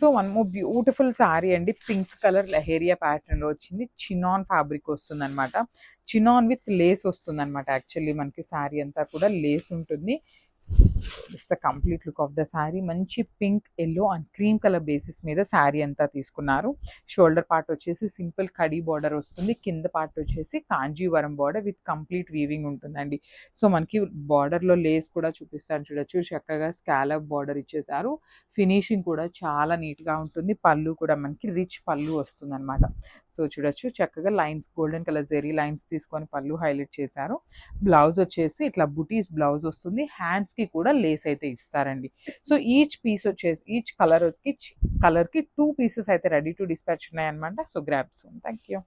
So one more beautiful sari అండి, pink colour leheriya pattern లో వచ్చింది. చినాన్ ఫ్యాబ్రిక్ వస్తుంది అనమాట. చినాన్ విత్ లేస్ వస్తుంది అనమాట. యాక్చువల్లీ మనకి శారీ అంతా కూడా లేస్ ఉంటుంది. This the complete look of the sari. మంచి pink, yellow and cream colour basis మీద శారీ అంతా తీసుకున్నారు. షోల్డర్ పార్ట్ వచ్చేసి సింపుల్ కడీ బార్డర్ వస్తుంది. కింద పార్ట్ వచ్చేసి Kanjeevaram border with complete weaving ఉంటుందండి. సో మనకి బార్డర్లో లేస్ కూడా చూపిస్తాను చూడొచ్చు. చక్కగా స్కాలప్ బార్డర్ ఇచ్చేసారు. ఫినిషింగ్ కూడా చాలా నీట్గా ఉంటుంది. పళ్ళు కూడా మనకి రిచ్ పళ్ళు వస్తుంది అనమాట. సో చూడొచ్చు, చక్కగా lines, golden colour zari lines తీసుకొని పళ్ళు హైలైట్ చేశారు. బ్లౌజ్ వచ్చేసి ఇట్లా బుటీస్ బ్లౌజ్ వస్తుంది. హ్యాండ్స్కి కూడా లేస్ అయితే ఇస్తారండి. సో ఈచ్ పీస్ వచ్చేసి ఈచ్ కలర్కి 2 పీసెస్ అయితే రెడీ టు డిస్పాచ్ ఉన్నాయన్నమాట. So grab soon. Thank you.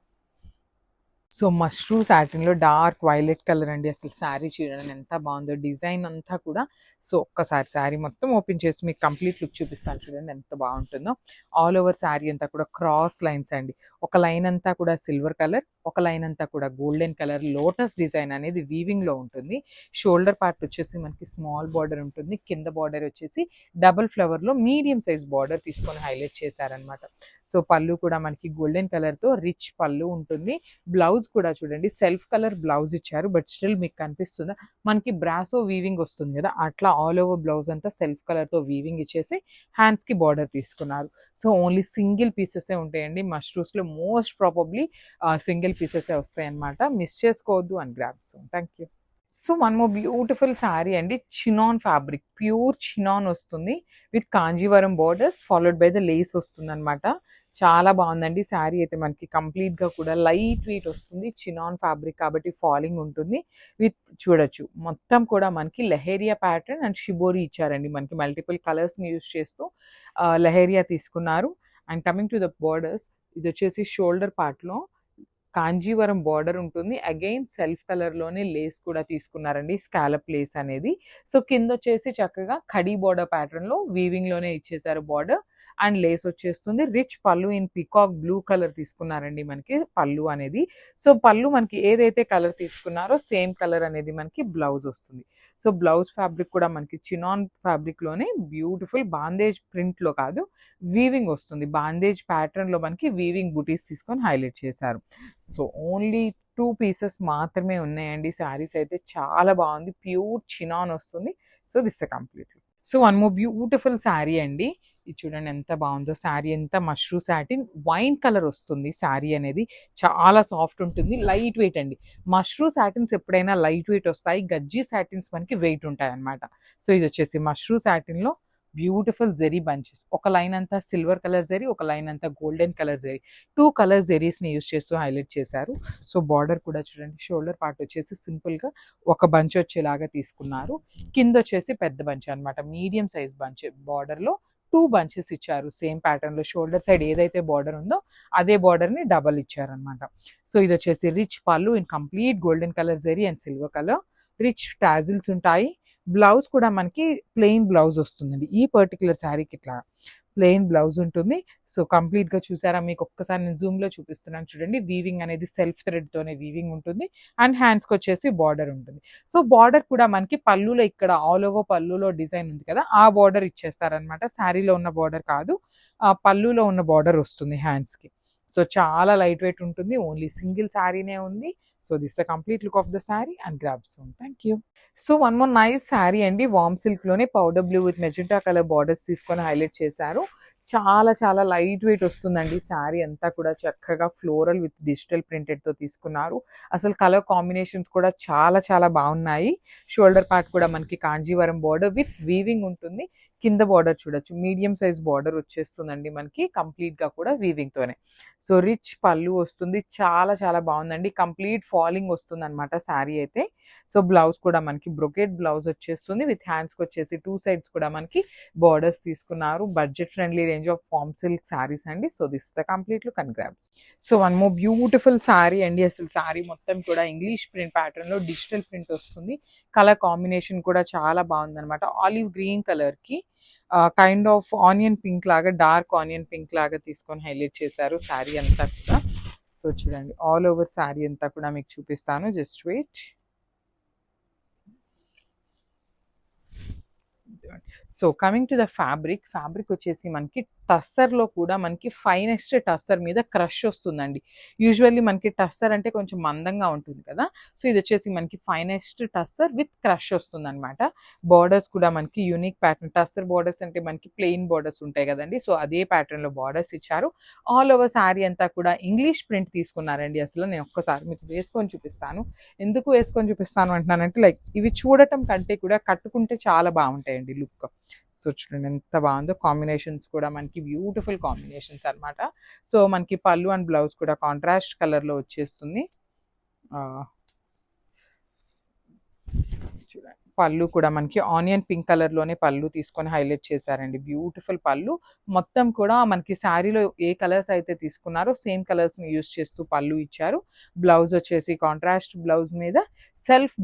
So మష్రూమ్ సాటిన్లో డార్క్ వైలెట్ కలర్ అండి. అసలు శారీ చూడండి ఎంత బాగుందో, డిజైన్ అంతా కూడా. సో ఒక్కసారి శారీ మొత్తం ఓపెన్ చేసి మీకు కంప్లీట్ లుక్ చూపిస్తాను చూడండి ఎంత బాగుంటుందో. ఆల్ ఓవర్ శారీ అంతా కూడా క్రాస్ లైన్స్ అండి. ఒక లైన్ అంతా కూడా సిల్వర్ కలర్, ఒక లైన్ అంతా కూడా గోల్డెన్ కలర్ లోటస్ డిజైన్ అనేది వీవింగ్లో ఉంటుంది. షోల్డర్ పార్ట్ వచ్చేసి మనకి స్మాల్ బార్డర్ ఉంటుంది. కింద బార్డర్ వచ్చేసి డబుల్ ఫ్లవర్లో మీడియం సైజ్ బార్డర్ తీసుకొని హైలైట్ చేశారనమాట. సో పళ్ళు కూడా మనకి గోల్డెన్ కలర్తో రిచ్ పళ్ళు ఉంటుంది. బ్లౌజ్ కూడా చూడండి, సెల్ఫ్ కలర్ బ్లౌజ్ ఇచ్చారు. బట్ స్టిల్ మీకు కనిపిస్తుందా మనకి బ్రాసో వీవింగ్ వస్తుంది కదా, అట్లా ఆల్ ఓవర్ బ్లౌజ్ అంతా సెల్ఫ్ కలర్తో వీవింగ్ ఇచ్చేసి హ్యాండ్స్కి బార్డర్ తీసుకున్నారు. సో ఓన్లీ సింగిల్ పీసెసే ఉంటాయండి. మష్రూమ్స్లో మోస్ట్ ప్రాబబ్లీ సింగిల్ పీసెసే వస్తాయి అనమాట. మిస్ చేసుకోవద్దు అని grab. So thank you. So one more beautiful sari అండి, చినాన్ ఫ్యాబ్రిక్, ప్యూర్ చినాన్ వస్తుంది with Kanjeevaram borders followed by the lace వస్తుంది అనమాట. చాలా బాగుందండి శారీ అయితే. మనకి కంప్లీట్గా కూడా లైట్ వెయిట్ వస్తుంది. చినాన్ ఫ్యాబ్రిక్ కాబట్టి ఫాలింగ్ ఉంటుంది. విత్ చూడొచ్చు మొత్తం కూడా మనకి లెహేరియా ప్యాటర్న్ అండ్ షిబోరి ఇచ్చారండి. మనకి మల్టిపుల్ కలర్స్ని యూజ్ చేస్తూ లెహేరియా తీసుకున్నారు. And coming to the borders, ఇది వచ్చేసి షోల్డర్ పార్ట్లో కాంజీవరం బార్డర్ ఉంటుంది. అగైన్ సెల్ఫ్ కలర్లోనే లేస్ కూడా తీసుకున్నారండి, స్కాలప్ లేస్ అనేది. సో కింద వచ్చేసి చక్కగా ఖడీ బార్డర్ ప్యాటర్న్లో వీవింగ్లోనే ఇచ్చేసారు బార్డర్. అండ్ లేస్ వచ్చేస్తుంది. రిచ్ పళ్ళు ఇన్ పికాక్ బ్లూ కలర్ తీసుకున్నారండి మనకి పళ్ళు అనేది. సో పళ్ళు మనకి ఏదైతే కలర్ తీసుకున్నారో సేమ్ కలర్ అనేది మనకి బ్లౌజ్ వస్తుంది. సో బ్లౌజ్ ఫ్యాబ్రిక్ కూడా మనకి చినాన్ ఫ్యాబ్రిక్లోనే బ్యూటిఫుల్ బాందేజ్ ప్రింట్లో కాదు వీవింగ్ వస్తుంది. బాందేజ్ ప్యాటర్న్లో మనకి వీవింగ్ బుటీస్ తీసుకొని హైలైట్ చేశారు. సో ఓన్లీ 2 పీసెస్ మాత్రమే ఉన్నాయండి. శారీస్ అయితే చాలా బాగుంది, ప్యూర్ చినాన్ వస్తుంది. So this complete. So one more beautiful sari అండి. ఇది చూడండి ఎంత బాగుందో. శారీ ఎంత మష్రూ సాటిన్ వైన్ కలర్ వస్తుంది. శారీ అనేది చాలా సాఫ్ట్ ఉంటుంది, లైట్ వెయిట్ అండి. మష్రూ సాటిన్స్ ఎప్పుడైనా లైట్ వెయిట్ వస్తాయి, గజ్జీ సాటిన్స్ మనకి వెయిట్ ఉంటాయి అనమాట. సో ఇది వచ్చేసి మష్రూ సాటిన్లో బ్యూటిఫుల్ జెరీ బంచెస్. ఒక లైన్ అంతా సిల్వర్ కలర్ జెరీ, ఒక లైన్ అంతా గోల్డెన్ కలర్ జెరీ, 2 కలర్ జెరీస్ని యూజ్ చేస్తూ హైలైట్ చేశారు. సో బార్డర్ కూడా చూడండి, షోల్డర్ పార్ట్ వచ్చేసి సింపుల్గా ఒక బంచ్ వచ్చేలాగా తీసుకున్నారు. కింద వచ్చేసి పెద్ద బంచ్ అనమాట, మీడియం సైజ్ బంచ్. బార్డర్లో 2 బంచెస్ ఇచ్చారు సేమ్ ప్యాటర్న్లో. షోల్డర్ సైడ్ ఏదైతే బార్డర్ ఉందో అదే బార్డర్ని డబల్ ఇచ్చారనమాట. సో ఇది వచ్చేసి రిచ్ పళ్ళు in complete golden colour zari and silver colour. Rich tassels ఉంటాయి. బ్లౌజ్ కూడా మనకి ప్లెయిన్ బ్లౌజ్ వస్తుందండి. ఈ పర్టికులర్ శారీకి ఇట్లా ప్లెయిన్ బ్లౌజ్ ఉంటుంది. సో కంప్లీట్గా చూసారా, మీకు ఒక్కసారి నేను జూమ్లో చూపిస్తున్నాను చూడండి. వీవింగ్ అనేది సెల్ఫ్ థ్రెడ్తోనే వీవింగ్ ఉంటుంది. అండ్ హ్యాండ్స్కి వచ్చేసి బార్డర్ ఉంటుంది. సో బార్డర్ కూడా మనకి పళ్ళులో ఇక్కడ ఆల్ ఓవర్ పళ్ళులో డిజైన్ ఉంది కదా, ఆ బార్డర్ ఇచ్చేస్తారనమాట. శారీలో ఉన్న బార్డర్ కాదు, ఆ పళ్ళులో ఉన్న బార్డర్ వస్తుంది హ్యాండ్స్కి. సో చాలా లైట్ వెయిట్ ఉంటుంది. ఓన్లీ సింగిల్ శారీనే ఉంది. So this the complete look of the sari and grab soon. Thank you. So one more nice sari అండి, వామ్ సిల్క్లోనే powder blue with magenta colour borders తీసుకొని హైలైట్ చేశారు. చాలా చాలా లైట్ వెయిట్ వస్తుందండి. శారీ అంతా కూడా చక్కగా ఫ్లోరల్ విత్ డిజిటల్ ప్రింటెడ్తో తీసుకున్నారు. అసలు కలర్ కాంబినేషన్స్ కూడా చాలా చాలా బాగున్నాయి. షోల్డర్ పార్ట్ కూడా మనకి కాంజీవరం బార్డర్ విత్ వీవింగ్ ఉంటుంది. కింద బార్డర్ చూడొచ్చు, మీడియం సైజ్ బార్డర్ వచ్చేస్తుందండి మనకి కంప్లీట్గా కూడా వీవింగ్తోనే. సో రిచ్ పళ్ళు వస్తుంది, చాలా చాలా బాగుందండి. కంప్లీట్ ఫాలింగ్ వస్తుంది అనమాట శారీ అయితే. సో బ్లౌజ్ కూడా మనకి బ్రొకెట్ బ్లౌజ్ వచ్చేస్తుంది. విత్ హ్యాండ్స్కి వచ్చేసి 2 సైడ్స్ కూడా మనకి బార్డర్స్ తీసుకున్నారు. Budget friendly range of farm silk saris అండి. So this the complete look and grabs. So one more beautiful sari అండి. అసలు శారీ మొత్తం కూడా ఇంగ్లీష్ ప్రింట్ ప్యాటర్న్లో డిజిటల్ ప్రింట్ వస్తుంది. కలర్ కాంబినేషన్ కూడా చాలా బాగుందన్నమాట. ఆలివ్ గ్రీన్ కలర్కి కైండ్ ఆఫ్ ఆనియన్ పింక్ లాగా, డార్క్ ఆనియన్ పింక్ లాగా తీసుకొని హైలైట్ చేశారు శారీ అంతా కూడా. సో చూడండి ఆల్ ఓవర్ శారీ అంతా కూడా మీకు చూపిస్తాను, just wait. So coming to the fabric వచ్చేసి మనకి టస్సర్లో కూడా మనకి ఫైనెస్ట్ టస్సర్ మీద క్రష్ వస్తుందండి. యూజువల్లీ మనకి టస్సర్ అంటే కొంచెం మందంగా ఉంటుంది కదా, సో ఇది వచ్చేసి మనకి ఫైనెస్ట్ టస్సర్ విత్ క్రష్ వస్తుంది అనమాట. బార్డర్స్ కూడా మనకి యూనిక్ ప్యాటర్న్. టస్సర్ బార్డర్స్ అంటే మనకి ప్లెయిన్ బార్డర్స్ ఉంటాయి కదండి, సో అదే ప్యాటర్న్లో బార్డర్స్ ఇచ్చారు. ఆల్ ఓవర్ శారీ అంతా కూడా ఇంగ్లీష్ ప్రింట్ తీసుకున్నారండి. అసలు నేను ఒక్కసారి మీకు వేసుకొని చూపిస్తాను. ఎందుకు వేసుకొని చూపిస్తాను అంటున్నానంటే, లైక్ ఇవి చూడటం కంటే కూడా కట్టుకుంటే చాలా బాగుంటాయండి లుక్. సో చూడండి ఎంత బాగుందో, కాంబినేషన్స్ కూడా మనకి బ్యూటిఫుల్ కాంబినేషన్స్ అనమాట. సో మనకి పళ్ళు అండ్ బ్లౌజ్ కూడా కాంట్రాస్ట్ కలర్లో వచ్చేస్తుంది. చూడండి పళ్ళు కూడా మనకి ఆనియన్ పింక్ కలర్లోనే పళ్ళు తీసుకొని హైలైట్ చేశారండి. బ్యూటిఫుల్ పళ్ళు. మొత్తం కూడా మనకి శారీలో ఏ కలర్స్ అయితే తీసుకున్నారో సేమ్ కలర్స్ని యూజ్ చేస్తూ పళ్ళు ఇచ్చారు. బ్లౌజ్ వచ్చేసి కాంట్రాస్ట్ బ్లౌజ్ మీద సెల్ఫ్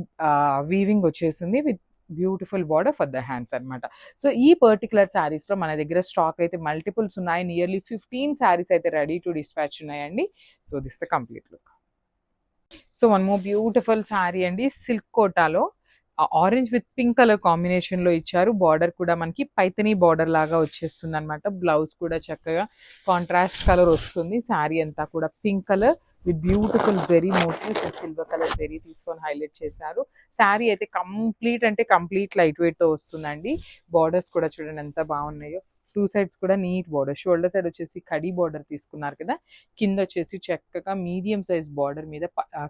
వీవింగ్ వచ్చేసింది with beautiful border for the hands అనమాట. సో ఈ పర్టికులర్ శారీస్లో మన దగ్గర స్టాక్ అయితే మల్టిపుల్స్ ఉన్నాయి. నియర్లీ 15 శారీస్ అయితే రెడీ టు డిస్పాచ్ ఉన్నాయండి. So this the complete look. So one more beautiful sari అండి, సిల్క్ కోటాలో orange with pink colour combination లో ఇచ్చారు. బార్డర్ కూడా మనకి పైతనీ బార్డర్ లాగా వచ్చేస్తుంది అనమాట. బ్లౌజ్ కూడా చక్కగా కాంట్రాస్ట్ కలర్ వస్తుంది. శారీ అంతా కూడా pink colour with beautiful zari motifs and silver colour zari తీసుకొని హైలైట్ చేశారు. శారీ అయితే కంప్లీట్ అంటే కంప్లీట్ లైట్ వెయిట్ తో వస్తుందండి. బార్డర్స్ కూడా చూడండి ఎంత బాగున్నాయో. టూ సైడ్స్ కూడా నీట్ బార్డర్. షోల్డర్ సైడ్ వచ్చేసి కడీ బార్డర్ తీసుకున్నారు కదా, కింద వచ్చేసి చక్కగా మీడియం సైజ్ బార్డర్ మీద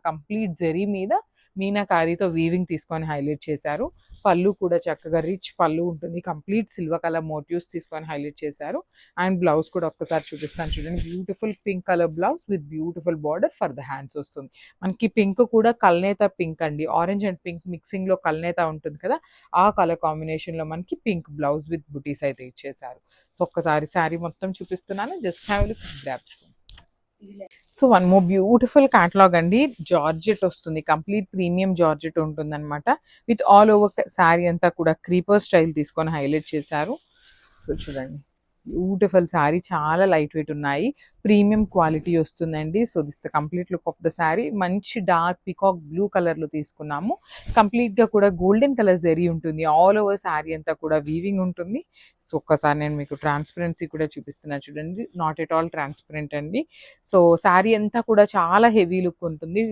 కంప్లీట్ జెరీ మీద మీనాకారీతో వీవింగ్ తీసుకొని హైలైట్ చేశారు. పళ్ళు కూడా చక్కగా రిచ్ పళ్ళు ఉంటుంది. కంప్లీట్ సిల్వర్ కలర్ మోటివ్స్ తీసుకొని హైలైట్ చేశారు. అండ్ బ్లౌజ్ కూడా ఒక్కసారి చూపిస్తాను చూడండి. Beautiful pink colour blouse with beautiful border for the hands వస్తుంది. మనకి పింక్ కూడా కల్నేత పింక్ అండి. ఆరెంజ్ అండ్ పింక్ మిక్సింగ్ లో కల్నేత ఉంటుంది కదా, ఆ కలర్ కాంబినేషన్ లో మనకి పింక్ బ్లౌజ్ విత్ బుటీస్ అయితే ఇచ్చేసారు. సో ఒక్కసారి శారీ మొత్తం చూపిస్తున్నాను, just have look grabs. So one more beautiful catalogue అండి. జార్జెట్ వస్తుంది, కంప్లీట్ ప్రీమియం జార్జెట్ ఉంటుంది అనమాట. విత్ ఆల్ ఓవర్ శారీ అంతా కూడా క్రీపర్ స్టైల్ తీసుకొని హైలైట్ చేశారు. సో చూడండి బ్యూటిఫుల్ శారీ, చాలా లైట్ వెయిట్ ఉన్నాయి, ప్రీమియం క్వాలిటీ వస్తుందండి. So this the complete look of the sari. మంచి డార్క్ పికాక్ బ్లూ కలర్ లో తీసుకున్నాము. కంప్లీట్ గా కూడా గోల్డెన్ కలర్ జరీ ఉంటుంది. ఆల్ ఓవర్ శారీ అంతా కూడా వీవింగ్ ఉంటుంది. సో ఒక్కసారి నేను మీకు ట్రాన్స్పరెన్సీ కూడా చూపిస్తున్నాను చూడండి. నాట్ ఎట్ ఆల్ ట్రాన్స్పరెంట్ అండి. సో శారీ అంతా కూడా చాలా హెవీ లుక్ ఉంటుంది.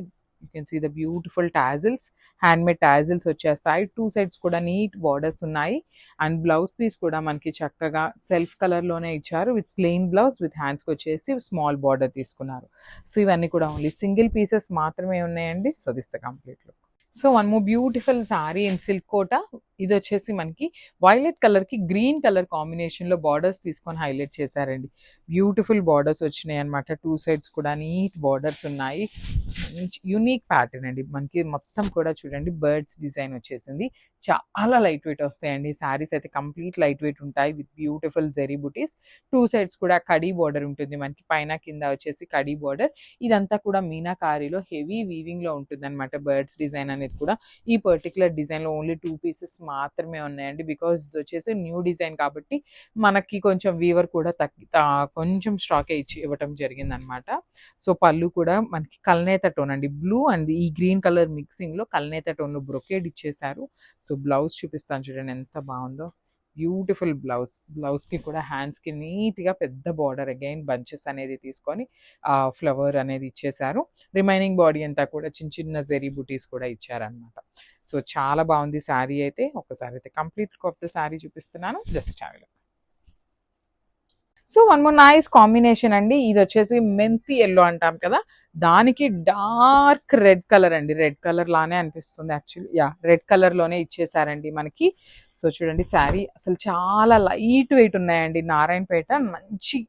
You can see the beautiful tassels, handmade tassels వచ్చేస్తాయి. టూ సైడ్స్ కూడా నీట్ బార్డర్స్ ఉన్నాయి. అండ్ బ్లౌజ్ పీస్ కూడా మనకి చక్కగా సెల్ఫ్ కలర్ లోనే ఇచ్చారు. With plain blouse with hands వచ్చేసి స్మాల్ బార్డర్ తీసుకున్నారు. సో ఇవన్నీ కూడా ఓన్లీ సింగిల్ పీసెస్ మాత్రమే ఉన్నాయండి. So this the complete look. So one more beautiful sari in silk కోట. ఇది వచ్చేసి మనకి వైలెట్ కలర్ కి గ్రీన్ కలర్ కాంబినేషన్ లో బార్డర్స్ తీసుకొని హైలైట్ చేశారండి. బ్యూటిఫుల్ బార్డర్స్ వచ్చినాయి అనమాట. టూ సైడ్స్ కూడా నీట్ బార్డర్స్ ఉన్నాయి. యూనిక్ ప్యాటర్న్ అండి. మనకి మొత్తం కూడా చూడండి బర్డ్స్ డిజైన్ వచ్చేసింది. చాలా లైట్ వెయిట్ వస్తాయండి శారీస్ అయితే. కంప్లీట్ లైట్ వెయిట్ ఉంటాయి with beautiful zari buttis. Two sides కూడా కడీ బార్డర్ ఉంటుంది మనకి, పైన కింద వచ్చేసి కడీ బార్డర్. ఇదంతా కూడా మీనాకారీలో హెవీ వీవింగ్ లో ఉంటుంది అనమాట. బర్డ్స్ డిజైన్ అనేది కూడా ఈ పర్టికులర్ డిజైన్ లో ఓన్లీ 2 పీసెస్ మాత్రమే ఉన్నాయండి. బికాస్ ఇది వచ్చేసి న్యూ డిజైన్ కాబట్టి మనకి కొంచెం వీవర్ కూడా కొంచెం స్టాకే ఇవ్వటం జరిగింది అనమాట. సో పళ్ళు కూడా మనకి కల్నేత టోన్ అండి. బ్లూ అండ్ ఈ గ్రీన్ కలర్ మిక్సింగ్ లో కల్నేత టోన్ లో బ్రొకేడ్ ఇచ్చేసారు. సో బ్లౌజ్ చూపిస్తాను చూడండి ఎంత బాగుందో. Beautiful blouse. బ్లౌజ్ కి కూడా హ్యాండ్స్ కి నీట్ గా పెద్ద బార్డర్, అగైన్ బంచెస్ అనేది తీసుకొని ఫ్లవర్ అనేది ఇచ్చేసారు. రిమైనింగ్ బాడీ అంతా కూడా చిన్న చిన్న జెరీ బుటీస్ కూడా ఇచ్చారనమాట. సో చాలా బాగుంది శారీ అయితే. ఒకసారి అయితే complete look of the sari చూపిస్తున్నాను, just have a look. So one more nice combination అండి. ఇది వచ్చేసి మెంతి ఎల్లో అంటాం కదా, దానికి డార్క్ రెడ్ కలర్ అండి. రెడ్ కలర్ లానే అనిపిస్తుంది యాక్చువల్లీ. యా, రెడ్ కలర్ లోనే ఇచ్చేసారండి మనకి. సో చూడండి శారీ అసలు చాలా లైట్ వెయిట్ ఉన్నాయండి. నారాయణపేట మంచి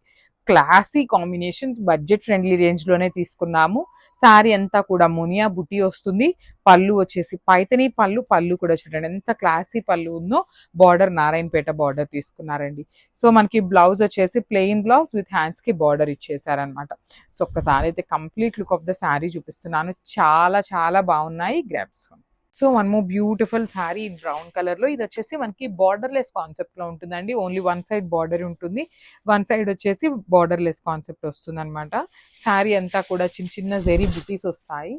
classy combinations, budget friendly range లోనే తీసుకున్నాము. శారీ అంతా కూడా మునియా బుటీ వస్తుంది. పళ్ళు వచ్చేసి పైతనీ పళ్ళు. పళ్ళు కూడా చూడండి ఎంత క్లాసీ పళ్ళు ఉందో. బార్డర్ నారాయణపేట బార్డర్ తీసుకున్నారండి. సో మనకి బ్లౌజ్ వచ్చేసి ప్లెయిన్ బ్లౌజ్ విత్ హ్యాండ్స్ కి బార్డర్ ఇచ్చేసారనమాట. సో ఒక్కసారి అయితే complete look of the sari చూపిస్తున్నాను. చాలా చాలా బాగున్నాయి. Grabs. So one more beautiful sari in brown colour లో. ఇది వచ్చేసి మనకి బార్డర్లెస్ కాన్సెప్ట్ లో ఉంటుందండి. ఓన్లీ వన్ సైడ్ బార్డర్ ఉంటుంది, వన్ సైడ్ వచ్చేసి బార్డర్లెస్ కాన్సెప్ట్ వస్తుంది అనమాట. శారీ అంతా కూడా చిన్న చిన్న జెరీ బుటీస్ వస్తాయి.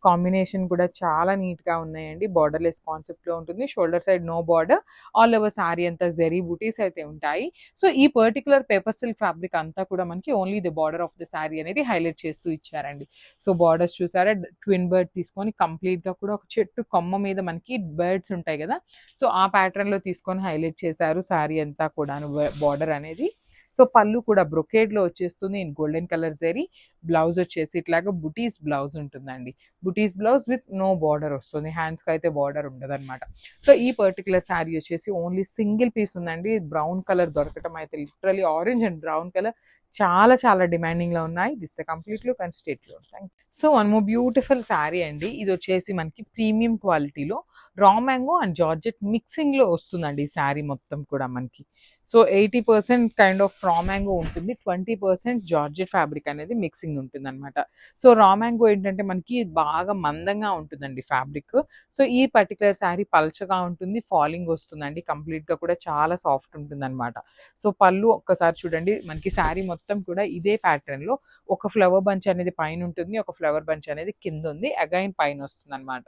కాంబినేషన్ కూడా చాలా నీట్గా ఉన్నాయండి. బార్డర్లెస్ కాన్సెప్ట్లో ఉంటుంది. Shoulder side no border, all over sari అంతా జెరీ బూటీస్ అయితే ఉంటాయి. సో ఈ పర్టికులర్ పేపర్ సిల్క్ ఫ్యాబ్రిక్ అంతా కూడా మనకి only the border of the sari అనేది హైలైట్ చేస్తూ ఇచ్చారండి. సో బార్డర్స్ చూసారా, ట్విన్ బర్డ్ తీసుకొని కంప్లీట్గా కూడా ఒక చెట్టు కొమ్మ మీద మనకి బర్డ్స్ ఉంటాయి కదా, సో ఆ ప్యాటర్న్లో తీసుకొని హైలైట్ చేశారు శారీ అంతా కూడా బార్డర్ అనేది. సో పళ్ళు కూడా బ్రొకేడ్లో వచ్చేస్తుంది in golden colour zari. Blouse వచ్చేసి ఇట్లాగా బుటీస్ బ్లౌజ్ ఉంటుందండి. బుటీస్ బ్లౌజ్ విత్ నో బార్డర్ వస్తుంది, హ్యాండ్స్కి అయితే బార్డర్ ఉండదు అనమాట. సో ఈ పర్టికులర్ శారీ వచ్చేసి ఓన్లీ సింగిల్ పీస్ ఉందండి. బ్రౌన్ కలర్ దొరకటం అయితే literally orange and brown colour చాలా చాలా డిమాండింగ్లో ఉన్నాయి. This the complete look and స్టేట్ లో. So one more beautiful sari అండి. ఇది వచ్చేసి మనకి ప్రీమియం క్వాలిటీలో రా మ్యాంగో అండ్ జార్జెట్ మిక్సింగ్లో వస్తుందండి ఈ శారీ మొత్తం కూడా మనకి. So 80% kind of raw mango ఉంటుంది, 20% జార్జెట్ ఫ్యాబ్రిక్ అనేది మిక్సింగ్ ఉంటుంది అనమాట. సో రా మ్యాంగో ఏంటంటే మనకి బాగా మందంగా ఉంటుందండి ఫ్యాబ్రిక్. సో ఈ పర్టికులర్ శారీ పల్చగా ఉంటుంది, ఫాలింగ్ వస్తుందండి, కంప్లీట్గా కూడా చాలా సాఫ్ట్ ఉంటుంది అనమాట. సో పళ్ళు ఒక్కసారి చూడండి, మనకి శారీ మొత్తం కూడా ఇదే ప్యాటర్న్లో ఒక ఫ్లవర్ బంచ్ అనేది పైన ఉంటుంది, ఒక ఫ్లవర్ బంచ్ అనేది కింద ఉంది, అగైన్ పైన వస్తుంది అనమాట.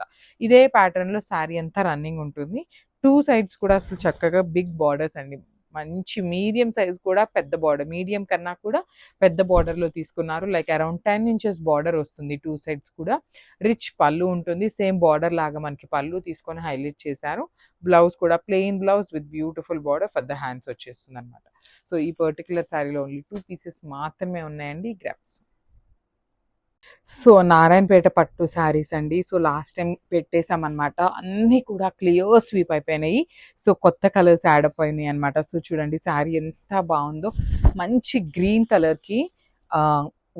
ఇదే ప్యాటర్న్లో శారీ అంతా రన్నింగ్ ఉంటుంది. టూ సైడ్స్ కూడా అసలు చక్కగా బిగ్ బార్డర్స్ అండి, మంచి మీడియం సైజ్ కూడా పెద్ద బార్డర్, మీడియం కన్నా కూడా పెద్ద బార్డర్లో తీసుకున్నారు. లైక్ అరౌండ్ 10 inches బార్డర్ వస్తుంది టూ సైడ్స్ కూడా. రిచ్ పళ్ళు ఉంటుంది, సేమ్ బార్డర్ లాగా మనకి పళ్ళు తీసుకొని హైలైట్ చేశారు. బ్లౌజ్ కూడా plain blouse with beautiful border for the hands వచ్చేస్తుంది అనమాట. సో ఈ పర్టికులర్ శారీలో ఓన్లీ 2 pieces మాత్రమే ఉన్నాయండి గ్రాప్స్. సో నారాయణపేట పట్టు శారీస్ అండి. సో లాస్ట్ టైం పెట్టేసామన్నమాట, అన్నీ కూడా క్లియర్ స్వీప్ అయిపోయినాయి. సో కొత్త కలర్స్ యాడప్ అయినాయి అనమాట. సో చూడండి శారీ ఎంత బాగుందో, మంచి గ్రీన్ కలర్కి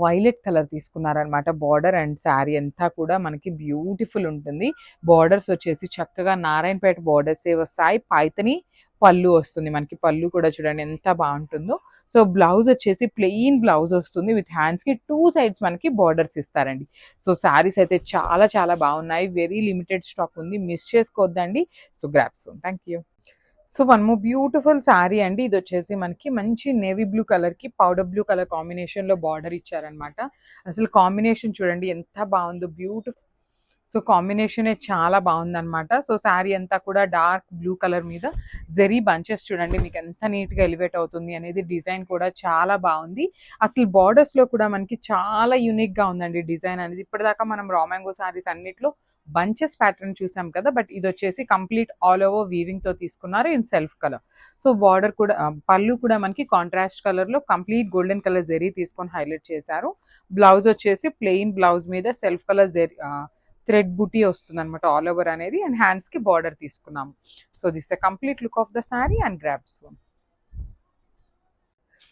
వైలెట్ కలర్ తీసుకున్నారనమాట బార్డర్, అండ్ శారీ అంతా కూడా మనకి బ్యూటిఫుల్ ఉంటుంది. బార్డర్స్ వచ్చేసి చక్కగా నారాయణపేట బార్డర్సే వస్తాయి, పైతని పళ్ళు వస్తుంది మనకి. పళ్ళు కూడా చూడండి ఎంత బాగుంటుందో. సో బ్లౌజ్ వచ్చేసి ప్లెయిన్ బ్లౌజ్ వస్తుంది విత్ హ్యాండ్స్కి టూ సైడ్స్ మనకి బార్డర్స్ ఇస్తారండి. సో శారీస్ అయితే చాలా చాలా బాగున్నాయి, వెరీ లిమిటెడ్ స్టాక్ ఉంది, మిస్ చేసుకోవద్దండి. So grabs. Thank you. So one more beautiful sari అండి. ఇది వచ్చేసి మనకి మంచి నేవీ బ్లూ కలర్కి పౌడర్ బ్లూ కలర్ కాంబినేషన్లో బార్డర్ ఇచ్చారనమాట. అసలు కాంబినేషన్ చూడండి ఎంత బాగుందో, బ్యూటిఫుల్. సో కాంబినేషనే చాలా బాగుందన్నమాట. సో శారీ అంతా కూడా డార్క్ బ్లూ కలర్ మీద జెరీ బంచెస్ చూడండి మీకు ఎంత నీట్గా ఎలివేట్ అవుతుంది అనేది. డిజైన్ కూడా చాలా బాగుంది. అసలు బార్డర్స్లో కూడా మనకి చాలా యూనిక్గా ఉందండి డిజైన్ అనేది. ఇప్పటిదాకా మనం రా మ్యాంగో శారీస్ అన్నిట్లో బంచెస్ ప్యాటర్న్ చూసాం కదా, బట్ ఇది వచ్చేసి కంప్లీట్ ఆల్ ఓవర్ వీవింగ్తో తీసుకున్నారు in self colour. So border కూడా పళ్ళు కూడా మనకి కాంట్రాస్ట్ కలర్లో కంప్లీట్ గోల్డెన్ కలర్ జెరీ తీసుకొని హైలైట్ చేశారు. బ్లౌజ్ వచ్చేసి ప్లెయిన్ బ్లౌజ్ మీద సెల్ఫ్ కలర్ జెరీ థ్రెడ్ బుటీ వస్తుంది అనమాట ఆల్ ఓవర్ అనేది, అండ్ హ్యాండ్స్ కి బార్డర్ తీసుకున్నాము. So this the complete look of the sari and grasp.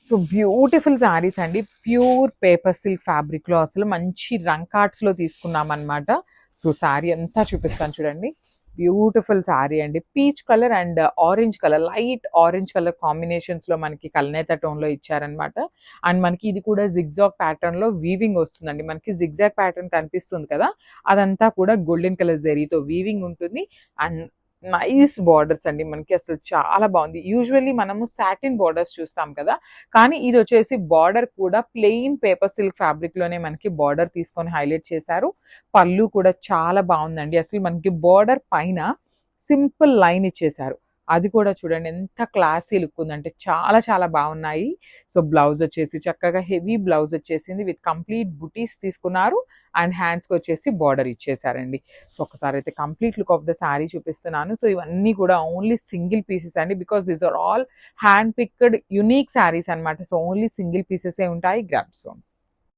So beautiful saris అండి, ప్యూర్ పేపర్ సిల్క్ ఫ్యాబ్రిక్ లో అసలు మంచి రంకార్ట్స్ లో తీసుకున్నాం అనమాట. సో శారీ అంతా చూపిస్తాను చూడండి, బ్యూటిఫుల్ శారీ అండి. Peach colour and orange colour, light orange colour combinations లో మనకి కల్నేత టోన్ లో ఇచ్చారనమాట. అండ్ మనకి ఇది కూడా జిగ్జాగ్ ప్యాటర్న్ లో వీవింగ్ వస్తుందండి. మనకి జిగ్జాగ్ ప్యాటర్న్ కనిపిస్తుంది కదా, అదంతా కూడా గోల్డెన్ కలర్ జరీతో వీవింగ్ ఉంటుంది. అండ్ నైస్ బార్డర్స్ అండి, మనకి అసలు చాలా బాగుంది. యూజువల్లీ మనము సాటిన్ బార్డర్స్ చూస్తాం కదా, కానీ ఇది వచ్చేసి బార్డర్ కూడా ప్లెయిన్ పేపర్ సిల్క్ ఫ్యాబ్రిక్ లోనే మనకి బార్డర్ తీసుకొని హైలైట్ చేశారు. పళ్ళు కూడా చాలా బాగుందండి. అసలు మనకి బార్డర్ పైన సింపుల్ లైన్ ఇచ్చేశారు, అది కూడా చూడండి ఎంత క్లాసీ లుక్ ఉందంటే చాలా చాలా బాగున్నాయి. సో బ్లౌజ్ వచ్చేసి చక్కగా హెవీ బ్లౌజ్ వచ్చేసింది విత్ కంప్లీట్ బుటీస్ తీసుకున్నారు, అండ్ హ్యాండ్స్కి వచ్చేసి బార్డర్ ఇచ్చేసారండి. సో ఒకసారి అయితే complete look of the sari చూపిస్తున్నాను. సో ఇవన్నీ కూడా ఓన్లీ సింగిల్ పీసెస్ అండి, because these are all hand picked unique saris అనమాట. సో ఓన్లీ సింగిల్ పీసెసే ఉంటాయి. గ్రాప్స్.